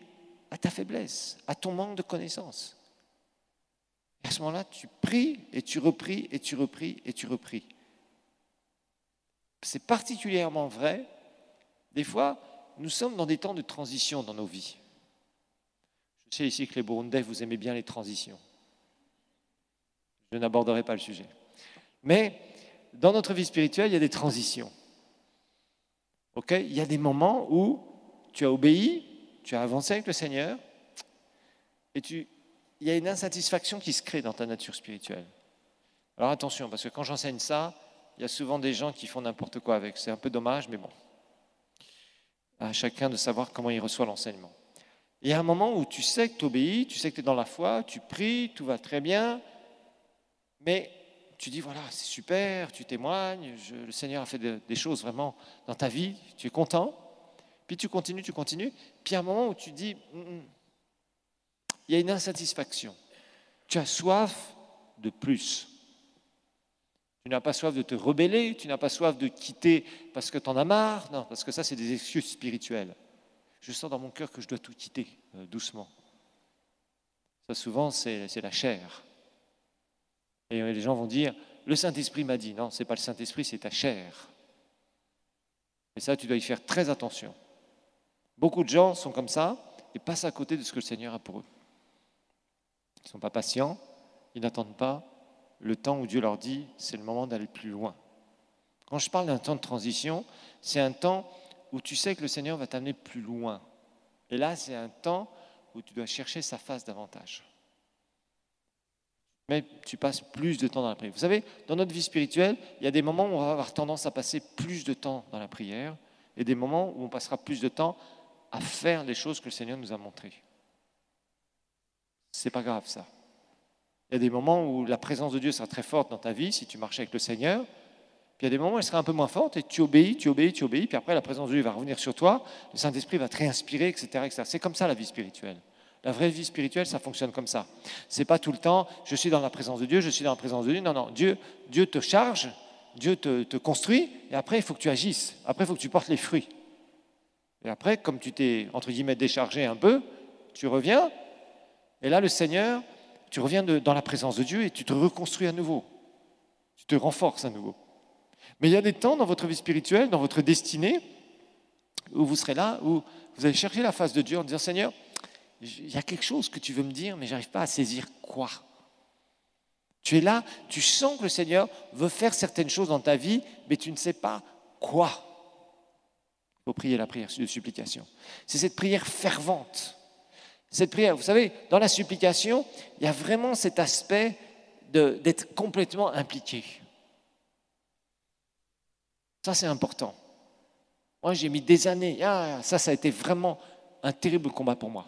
à ta faiblesse, à ton manque de connaissance. Et à ce moment-là, tu pries et tu repries et tu repries et tu repries. C'est particulièrement vrai. Des fois, nous sommes dans des temps de transition dans nos vies. Je sais ici que les Burundais, vous aimez bien les transitions. Je n'aborderai pas le sujet. Mais dans notre vie spirituelle, il y a des transitions. Okay? Il y a des moments où tu as obéi, tu as avancé avec le Seigneur, et il y a une insatisfaction qui se crée dans ta nature spirituelle. Alors attention, parce que quand j'enseigne ça, il y a souvent des gens qui font n'importe quoi avec. C'est un peu dommage, mais bon. À chacun de savoir comment il reçoit l'enseignement. Il y a un moment où tu sais que tu obéis, tu sais que tu es dans la foi, tu pries, tout va très bien, mais tu dis, voilà, c'est super, tu témoignes, le Seigneur a fait des choses vraiment dans ta vie, tu es content, puis tu continues, puis il y a un moment où tu dis, il y a une insatisfaction, tu as soif de plus. Tu n'as pas soif de te rebeller, tu n'as pas soif de quitter parce que tu en as marre, non, parce que ça, c'est des excuses spirituelles. Je sens dans mon cœur que je dois tout quitter, doucement. Ça, souvent, c'est la chair. Et les gens vont dire, le Saint-Esprit m'a dit. Non, ce n'est pas le Saint-Esprit, c'est ta chair. Et ça, tu dois y faire très attention. Beaucoup de gens sont comme ça et passent à côté de ce que le Seigneur a pour eux. Ils ne sont pas patients, ils n'attendent pas le temps où Dieu leur dit, c'est le moment d'aller plus loin. Quand je parle d'un temps de transition, c'est un temps où tu sais que le Seigneur va t'amener plus loin. Et là, c'est un temps où tu dois chercher sa face davantage. Mais tu passes plus de temps dans la prière. Vous savez, dans notre vie spirituelle, il y a des moments où on va avoir tendance à passer plus de temps dans la prière et des moments où on passera plus de temps à faire les choses que le Seigneur nous a montrées. C'est pas grave, ça. Il y a des moments où la présence de Dieu sera très forte dans ta vie si tu marches avec le Seigneur. Puis il y a des moments où elle sera un peu moins forte et tu obéis. Puis après, la présence de Dieu va revenir sur toi. Le Saint-Esprit va te réinspirer, etc., etc. C'est comme ça la vie spirituelle. La vraie vie spirituelle, ça fonctionne comme ça. C'est pas tout le temps, je suis dans la présence de Dieu, je suis dans la présence de Dieu. Non, non, Dieu te charge, Dieu te construit, et après, il faut que tu agisses. Après, il faut que tu portes les fruits. Et après, comme tu t'es, entre guillemets, déchargé un peu, tu reviens, et là, le Seigneur, tu reviens dans la présence de Dieu et tu te reconstruis à nouveau. Tu te renforces à nouveau. Mais il y a des temps dans votre vie spirituelle, dans votre destinée, où vous serez là, où vous allez chercher la face de Dieu en disant, Seigneur, il y a quelque chose que tu veux me dire, mais je n'arrive pas à saisir quoi. Tu es là, tu sens que le Seigneur veut faire certaines choses dans ta vie, mais tu ne sais pas quoi. Il faut prier la prière de supplication. C'est cette prière fervente. Cette prière, vous savez, dans la supplication, il y a vraiment cet aspect d'être complètement impliqué. Ça, c'est important. Moi, j'ai mis des années. Ça a été vraiment un terrible combat pour moi.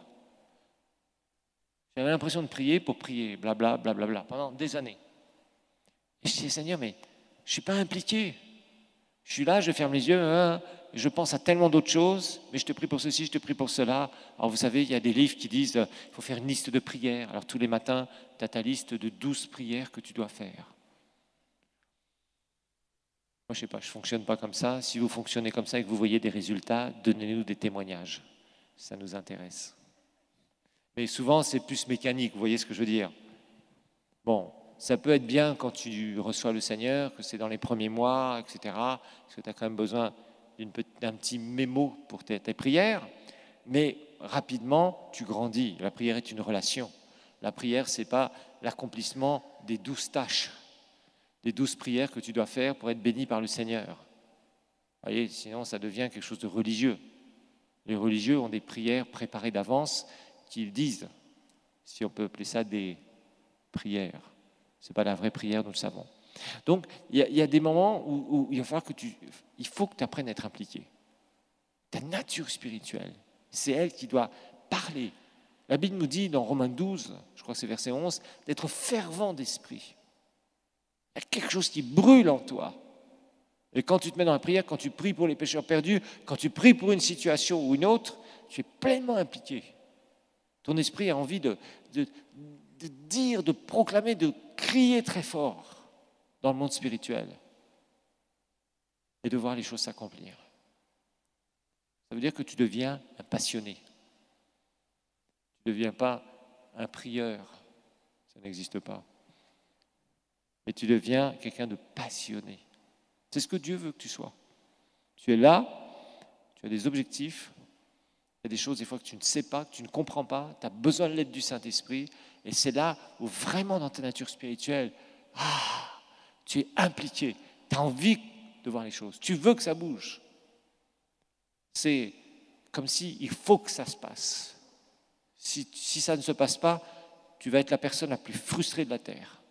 J'avais l'impression de prier pour prier, blabla, blablabla, pendant des années. Et je disais, Seigneur, mais je ne suis pas impliqué. Je suis là, je ferme les yeux, je pense à tellement d'autres choses, mais je te prie pour ceci, je te prie pour cela. Alors vous savez, il y a des livres qui disent, il faut faire une liste de prières. Alors tous les matins, tu as ta liste de 12 prières que tu dois faire. Moi, je ne sais pas, je ne fonctionne pas comme ça. Si vous fonctionnez comme ça et que vous voyez des résultats, donnez-nous des témoignages. Ça nous intéresse. Mais souvent, c'est plus mécanique, vous voyez ce que je veux dire. Bon, ça peut être bien quand tu reçois le Seigneur, que c'est dans les premiers mois, etc., parce que tu as quand même besoin d'un petit mémo pour tes prières, mais rapidement, tu grandis. La prière est une relation. La prière, ce n'est pas l'accomplissement des 12 tâches, des 12 prières que tu dois faire pour être béni par le Seigneur. Vous voyez, sinon, ça devient quelque chose de religieux. Les religieux ont des prières préparées d'avance qu'ils disent. si on peut appeler ça des prières. Ce n'est pas la vraie prière, nous le savons. Donc, il y a des moments où il va falloir il faut que tu apprennes à être impliqué. Ta nature spirituelle, c'est elle qui doit parler. La Bible nous dit dans Romains 12, je crois que c'est verset 11, d'être fervent d'esprit. Il y a quelque chose qui brûle en toi. Et quand tu te mets dans la prière, quand tu pries pour les pécheurs perdus, quand tu pries pour une situation ou une autre, tu es pleinement impliqué. Ton esprit a envie de dire, de proclamer, de crier très fort dans le monde spirituel et de voir les choses s'accomplir. Ça veut dire que tu deviens un passionné. Tu ne deviens pas un prieur, ça n'existe pas. Mais tu deviens quelqu'un de passionné. C'est ce que Dieu veut que tu sois. Tu es là, tu as des objectifs, il y a des choses des fois que tu ne sais pas, que tu ne comprends pas, tu as besoin de l'aide du Saint-Esprit, et c'est là où vraiment dans ta nature spirituelle, tu es impliqué, tu as envie de voir les choses, tu veux que ça bouge. C'est comme il faut que ça se passe. Si ça ne se passe pas, tu vas être la personne la plus frustrée de la terre.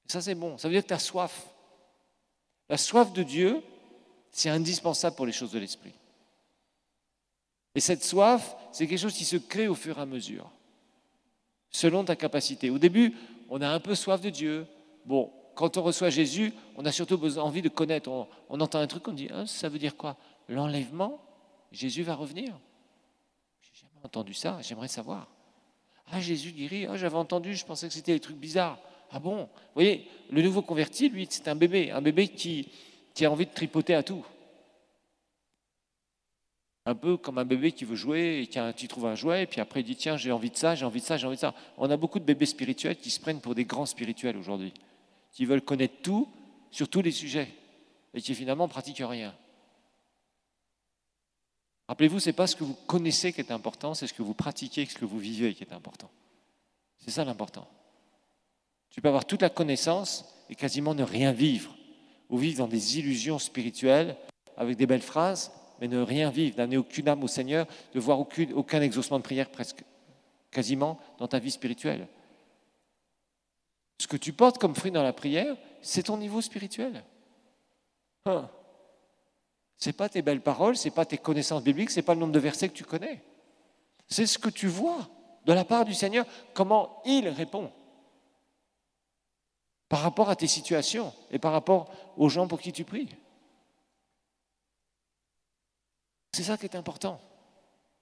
Et ça c'est bon, ça veut dire que tu as soif. La soif de Dieu, c'est indispensable pour les choses de l'esprit. Et cette soif, c'est quelque chose qui se crée au fur et à mesure, selon ta capacité. Au début, on a un peu soif de Dieu. Bon, quand on reçoit Jésus, on a surtout envie de connaître. On entend un truc, on dit, ça veut dire quoi? L'enlèvement? Jésus va revenir? J'ai jamais entendu ça, j'aimerais savoir. Jésus guérit, j'avais entendu, je pensais que c'était des trucs bizarres. Ah bon? Vous voyez, le nouveau converti, lui, c'est un bébé qui a envie de tripoter à tout. Un peu comme un bébé qui veut jouer et qui trouve un jouet et puis après il dit tiens j'ai envie de ça, j'ai envie de ça, j'ai envie de ça. On a beaucoup de bébés spirituels qui se prennent pour des grands spirituels aujourd'hui, qui veulent connaître tout sur tous les sujets et qui finalement ne pratiquent rien. Rappelez-vous, ce n'est pas ce que vous connaissez qui est important, c'est ce que vous pratiquez, ce que vous vivez qui est important. C'est ça l'important. Tu peux avoir toute la connaissance et quasiment ne rien vivre, ou vivre dans des illusions spirituelles avec des belles phrases, mais ne rien vivre, d'amener aucune âme au Seigneur, de voir aucun exaucement de prière presque, quasiment, dans ta vie spirituelle. Ce que tu portes comme fruit dans la prière, c'est ton niveau spirituel. Ce n'est pas tes belles paroles, ce n'est pas tes connaissances bibliques, ce n'est pas le nombre de versets que tu connais. C'est ce que tu vois de la part du Seigneur, comment il répond par rapport à tes situations et par rapport aux gens pour qui tu pries. C'est ça qui est important.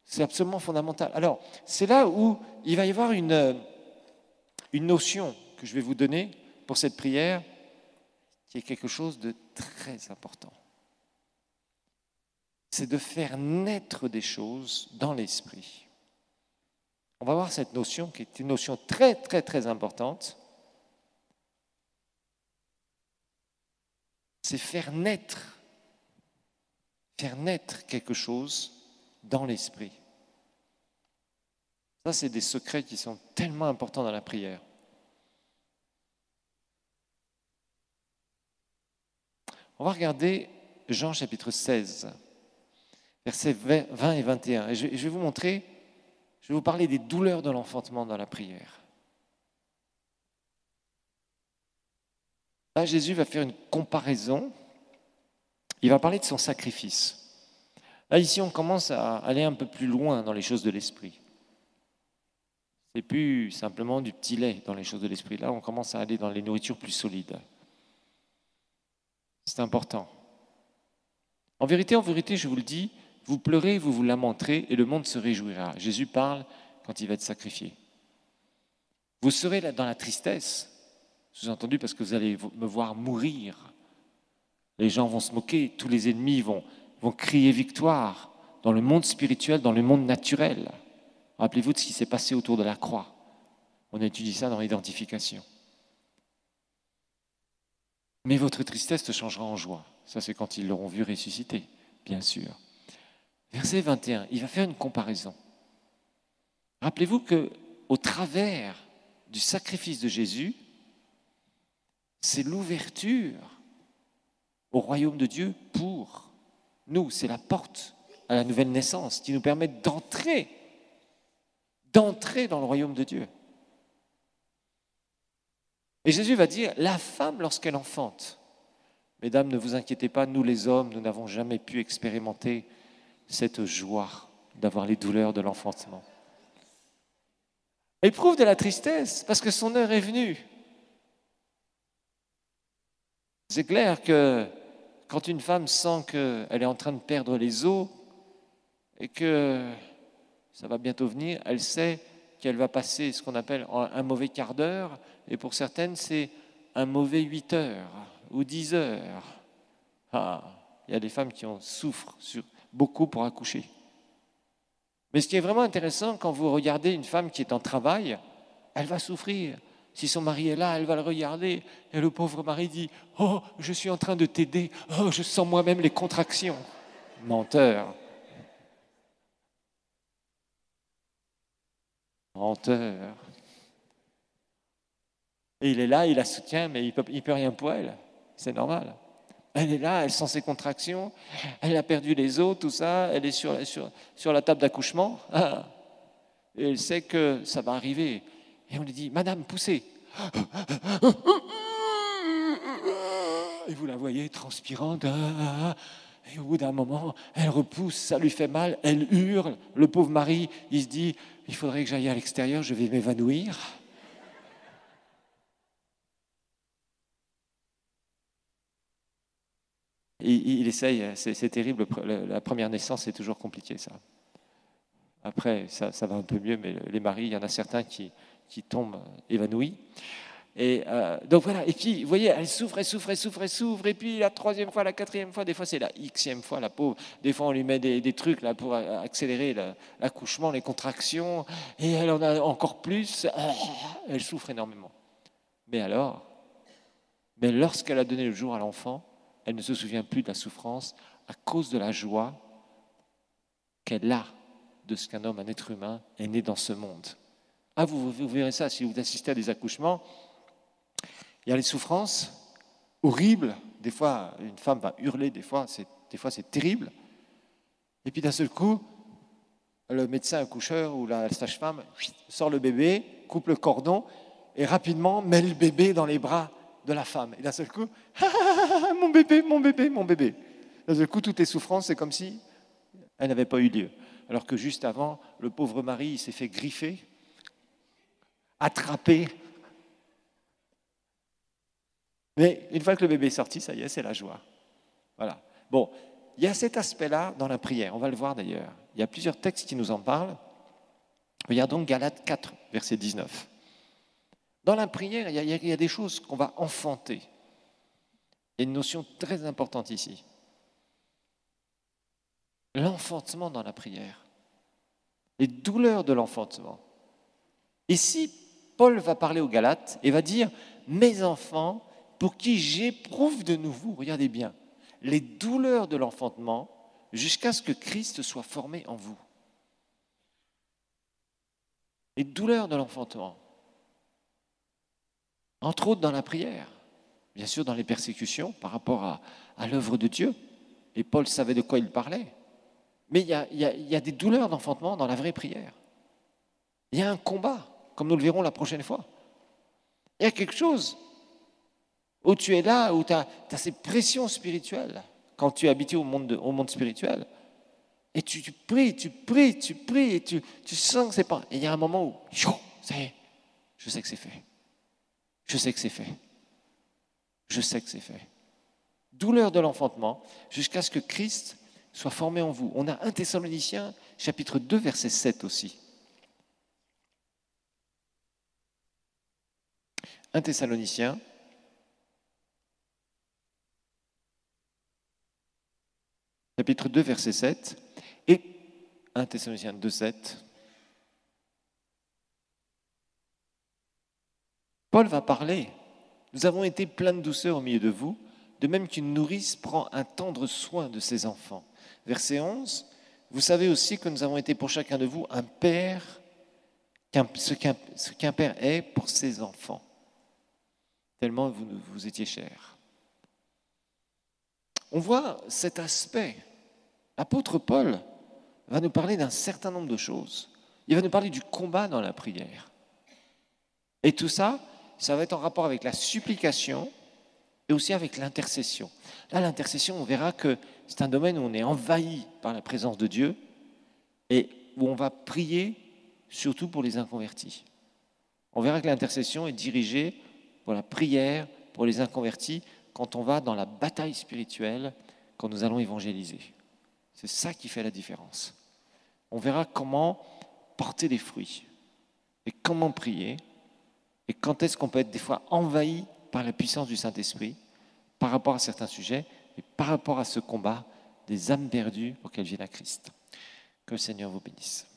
C'est absolument fondamental. Alors, c'est là où il va y avoir une notion que je vais vous donner pour cette prière qui est quelque chose de très important. C'est de faire naître des choses dans l'esprit. On va voir cette notion qui est une notion très, très, très importante. C'est faire naître quelque chose dans l'esprit. Ça, c'est des secrets qui sont tellement importants dans la prière. On va regarder Jean chapitre 16, versets 20 et 21. Et je vais vous montrer, je vais vous parler des douleurs de l'enfantement dans la prière. Là, Jésus va faire une comparaison. Il va parler de son sacrifice. Là, ici, on commence à aller un peu plus loin dans les choses de l'esprit. C'est plus simplement du petit lait dans les choses de l'esprit. Là, on commence à aller dans les nourritures plus solides. C'est important. En vérité, je vous le dis, vous pleurez, vous vous lamenterez et le monde se réjouira. Jésus parle quand il va être sacrifié. Vous serez là dans la tristesse, sous-entendu parce que vous allez me voir mourir. Les gens vont se moquer, tous les ennemis vont crier victoire dans le monde spirituel, dans le monde naturel. Rappelez-vous de ce qui s'est passé autour de la croix. On a étudié ça dans l'identification. Mais votre tristesse te changera en joie. Ça, c'est quand ils l'auront vu ressusciter, bien sûr. Verset 21, il va faire une comparaison. Rappelez-vous qu'au travers du sacrifice de Jésus, c'est l'ouverture au royaume de Dieu pour nous. C'est la porte à la nouvelle naissance qui nous permet d'entrer d'entrer dans le royaume de Dieu. Et Jésus va dire, la femme, lorsqu'elle enfante, mesdames, ne vous inquiétez pas, nous les hommes, nous n'avons jamais pu expérimenter cette joie d'avoir les douleurs de l'enfantement. Elle éprouve de la tristesse parce que son heure est venue. C'est clair que quand une femme sent qu'elle est en train de perdre les os et que ça va bientôt venir, elle sait qu'elle va passer ce qu'on appelle un mauvais quart d'heure, et pour certaines, c'est un mauvais 8 heures ou 10 heures. Ah, il y a des femmes qui en souffrent beaucoup pour accoucher. Mais ce qui est vraiment intéressant, quand vous regardez une femme qui est en travail, elle va souffrir. Si son mari est là, elle va le regarder, et le pauvre mari dit « Oh, je suis en train de t'aider, oh, je sens moi-même les contractions. » Menteur. Menteur. Et il est là, il la soutient, mais il peut rien pour elle. C'est normal. Elle est là, elle sent ses contractions, elle a perdu les os, tout ça, elle est sur la table d'accouchement. Ah, et elle sait que ça va arriver. Et on lui dit, Madame, poussez. Et vous la voyez transpirante. Et au bout d'un moment, elle repousse, ça lui fait mal, elle hurle. Le pauvre mari, il se dit, il faudrait que j'aille à l'extérieur, je vais m'évanouir. Il essaye, c'est terrible, la première naissance, c'est toujours compliqué, ça. Après, ça va un peu mieux, mais les maris, il y en a certains qui tombent évanouis. Et donc voilà, et puis, vous voyez, elle souffre, et puis la troisième fois, la quatrième fois, des fois c'est la xème fois, la pauvre, des fois on lui met des trucs là pour accélérer l'accouchement, les contractions, et elle en a encore plus, elle souffre énormément. Mais lorsqu'elle a donné le jour à l'enfant, elle ne se souvient plus de la souffrance à cause de la joie qu'elle a de ce qu'un homme, un être humain, est né dans ce monde. Ah, vous verrez ça si vous assistez à des accouchements. Il y a les souffrances horribles. Des fois, une femme va hurler, des fois c'est terrible. Et puis d'un seul coup, le médecin accoucheur ou la sage-femme sort le bébé, coupe le cordon et rapidement met le bébé dans les bras de la femme. Et d'un seul coup, mon bébé, mon bébé, mon bébé. D'un seul coup, toutes les souffrances, c'est comme si elles n'avaient pas eu lieu. Alors que juste avant, le pauvre mari, il s'est fait griffer, attraper. Mais une fois que le bébé est sorti, ça y est, c'est la joie. Voilà. Bon, il y a cet aspect-là dans la prière. On va le voir d'ailleurs. Il y a plusieurs textes qui nous en parlent. Regardons Galates 4, verset 19. Dans la prière, il y a des choses qu'on va enfanter. Il y a une notion très importante ici. L'enfantement dans la prière. Les douleurs de l'enfantement. Ici, Paul va parler aux Galates et va dire « Mes enfants, pour qui j'éprouve de nouveau, regardez bien, les douleurs de l'enfantement jusqu'à ce que Christ soit formé en vous. » Les douleurs de l'enfantement. Entre autres dans la prière, bien sûr dans les persécutions par rapport à l'œuvre de Dieu. Et Paul savait de quoi il parlait. Mais il y a des douleurs d'enfantement dans la vraie prière. Il y a un combat, comme nous le verrons la prochaine fois. Il y a quelque chose où tu es là, où tu as ces pressions spirituelles, quand tu es habitué au monde spirituel. Et tu pries, et tu sens que c'est pas... Et il y a un moment où, ça y est, je sais que c'est fait. Je sais que c'est fait. Je sais que c'est fait. Douleur de l'enfantement, jusqu'à ce que Christ soit formé en vous. On a 1 Thessaloniciens, chapitre 2, verset 7 aussi. 1 Thessaloniciens, chapitre 2, verset 7, et 1 Thessaloniciens 2, 7. Paul va parler. Nous avons été pleins de douceur au milieu de vous, de même qu'une nourrice prend un tendre soin de ses enfants. Verset 11. Vous savez aussi que nous avons été pour chacun de vous un père, ce qu'un père est pour ses enfants. Tellement vous étiez chers. On voit cet aspect. L'apôtre Paul va nous parler d'un certain nombre de choses. Il va nous parler du combat dans la prière. Et tout ça, ça va être en rapport avec la supplication et aussi avec l'intercession. Là, l'intercession, on verra que c'est un domaine où on est envahi par la présence de Dieu et où on va prier surtout pour les inconvertis. On verra que l'intercession est dirigée pour la prière, pour les inconvertis, quand on va dans la bataille spirituelle, quand nous allons évangéliser. C'est ça qui fait la différence. On verra comment porter des fruits et comment prier et quand est-ce qu'on peut être des fois envahi par la puissance du Saint-Esprit par rapport à certains sujets et par rapport à ce combat des âmes perdues auxquelles vient la Christ. Que le Seigneur vous bénisse.